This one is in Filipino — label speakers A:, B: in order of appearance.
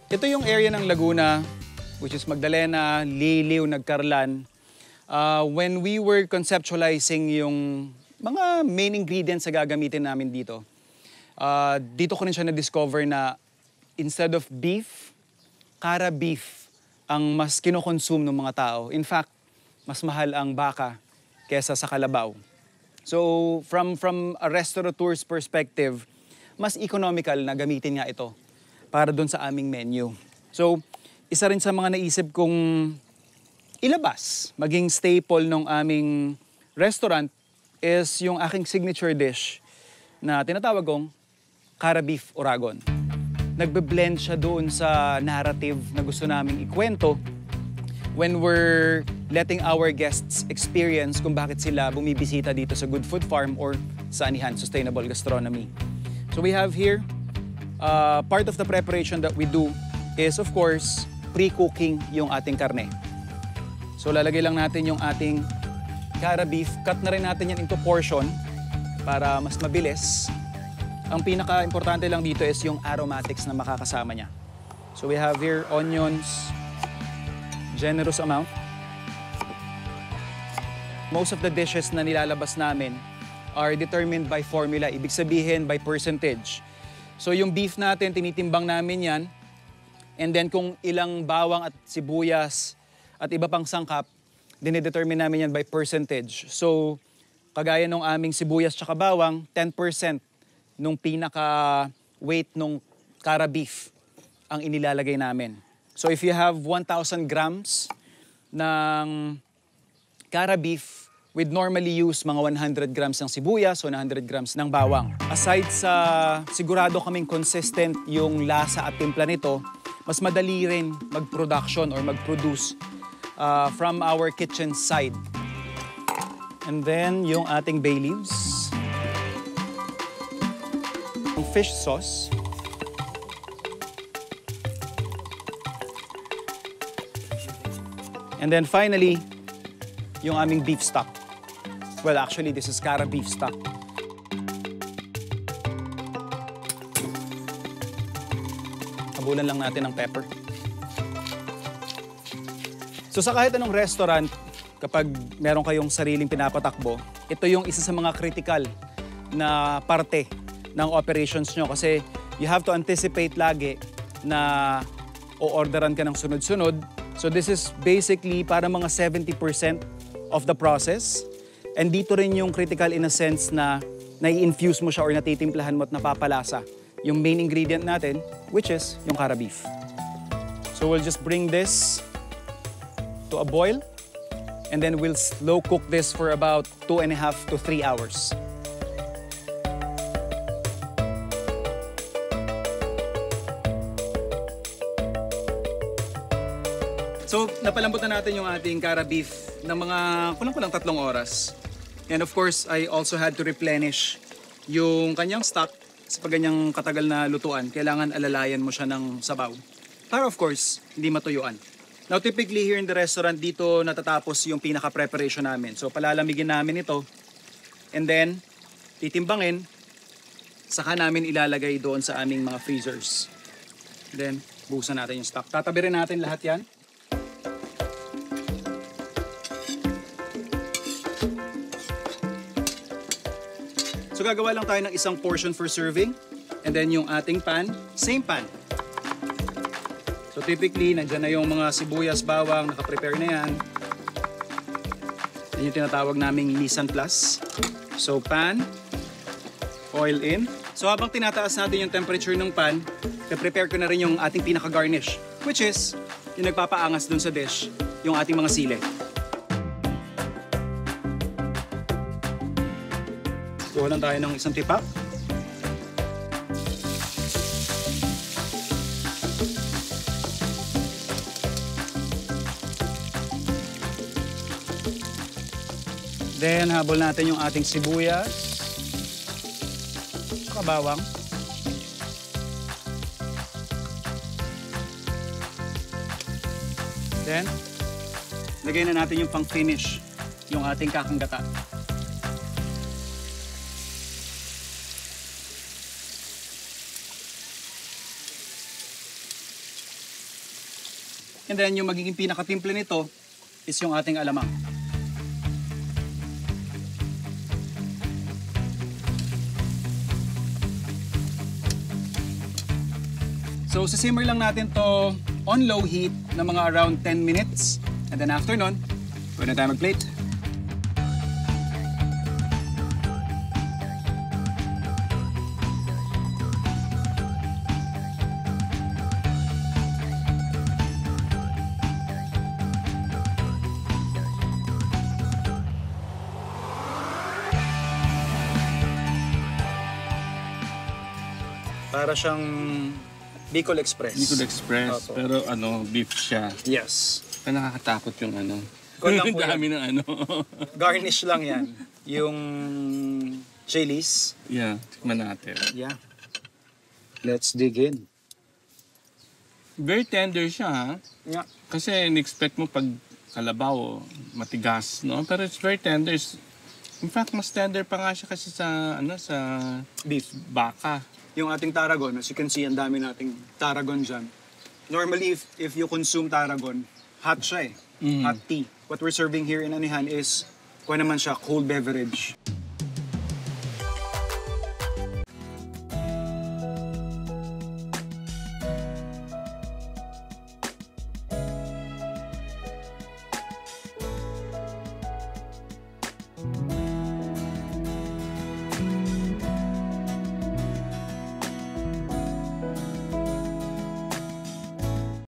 A: Ito yung area ng Laguna, which is Magdalena, Liliw, Nagcarlan. When we were conceptualizing yung mga main ingredients na gagamitin namin dito, dito ko rin siya na-discover na instead of beef, Cara beef ang mas kinokonsume ng mga tao. In fact, mas mahal ang baka kesa sa kalabaw. So from a restaurateur's perspective, mas economical na gamitin nga ito para doon sa aming menu. So isa rin sa mga naisip kong ilabas, maging staple ng aming restaurant is yung aking signature dish na tinatawag kong Cara Beef Oragon. Nagbe-blend siya doon sa narrative na gusto naming ikwento when we're letting our guests experience kung bakit sila bumibisita dito sa Good Food Farm or sa Anihan Sustainable Gastronomy. So we have here, part of the preparation that we do is of course, pre-cooking yung ating karne. So lalagay lang natin yung ating Cara beef, cut na rin natin yan into portion para mas mabilis. Ang pinaka-importante lang dito is yung aromatics na makakasama niya. So we have here onions, generous amount. Most of the dishes na nilalabas namin are determined by formula, ibig sabihin by percentage. So yung beef natin, tinitimbang namin yan. And then kung ilang bawang at sibuyas at iba pang sangkap, dinidetermine namin yan by percentage. So kagaya nung aming sibuyas tsaka bawang, 10% nung pinaka-weight nung Cara beef ang inilalagay namin. So if you have 1,000 grams ng Cara beef, we'd normally use mga 100 grams ng sibuyas o 100 grams ng bawang. Aside sa sigurado kaming consistent yung lasa at timpla nito, mas madali rin mag-production or mag-produce from our kitchen side. And then yung ating bay leaves. Fish sauce. And then finally, yung aming beef stock. Well, actually, this is Cara beef stock. Habulan lang natin ng pepper. So sa kahit anong restaurant, kapag meron kayong sariling pinapatakbo, ito yung isa sa mga critical na parte ng operations nyo kasi you have to anticipate lagi na o-orderan ka ng sunod-sunod. So this is basically para mga 70% of the process. And dito rin yung critical in a sense na nai-infuse mo siya or natitimplahan mo at napapalasa yung main ingredient natin, which is yung Cara beef. So we'll just bring this to a boil and then we'll slow cook this for about 2.5 to 3 hours. So, napalambot na natin yung ating Cara beef ng mga kulang-kulang 3 oras. And of course, I also had to replenish yung kanyang stock sa paganyang katagal na lutuan. Kailangan alalayan mo siya ng sabaw. Para of course, hindi matuyuan. Now, typically here in the restaurant, dito natatapos yung pinaka-preparation namin. So, palalamigin namin ito. And then, titimbangin. Saka namin ilalagay doon sa aming mga freezers. Then, buhusan natin yung stock. Tatabi rin natin lahat yan. So gagawa lang tayo ng isang portion for serving. And then yung ating pan, same pan. So typically, nandyan na yung mga sibuyas, bawang, nakaprepare na yan. Yan yung tinatawag naming mise en place. So pan, oil in. So habang tinataas natin yung temperature ng pan, prepare ko na rin yung ating pinaka-garnish. Which is, yung nagpapaangas dun sa dish, yung ating mga sili. Kuha lang tayo ng isang tipak. Then, habol natin yung ating sibuyas. Kabawang. Then, lagay na natin yung pang-finish, yung ating kakanggata. And then yung magiging pinakatimple nito is yung ating alamang. So, sisimmer lang natin to on low heat na mga around 10 minutes. And then after nun, pwede na tayo mag-plate. Para siyang Bicol Express.
B: Bicol Express,
A: Opo.
B: pero beef siya.
A: Yes.
B: Kaya nakakatakot yung
A: Ikaw lang po
B: dami ng
A: Garnish lang yan. Yung chilies.
B: Yeah, tikman natin.
A: Yeah. Let's dig in.
B: Very tender siya, ha?
A: Yeah.
B: Kasi in-expect mo pag kalabaw, matigas, no? Pero it's very tender. In fact, mas tender pa nga siya kasi sa
A: Beef.
B: baka.
A: Yung ating tarragon, as you can see, ang dami nating tarragon dyan. Normally, if you consume tarragon, hot siya eh. Hot tea. What we're serving here in Anihan is, kuha naman siya, cold beverage.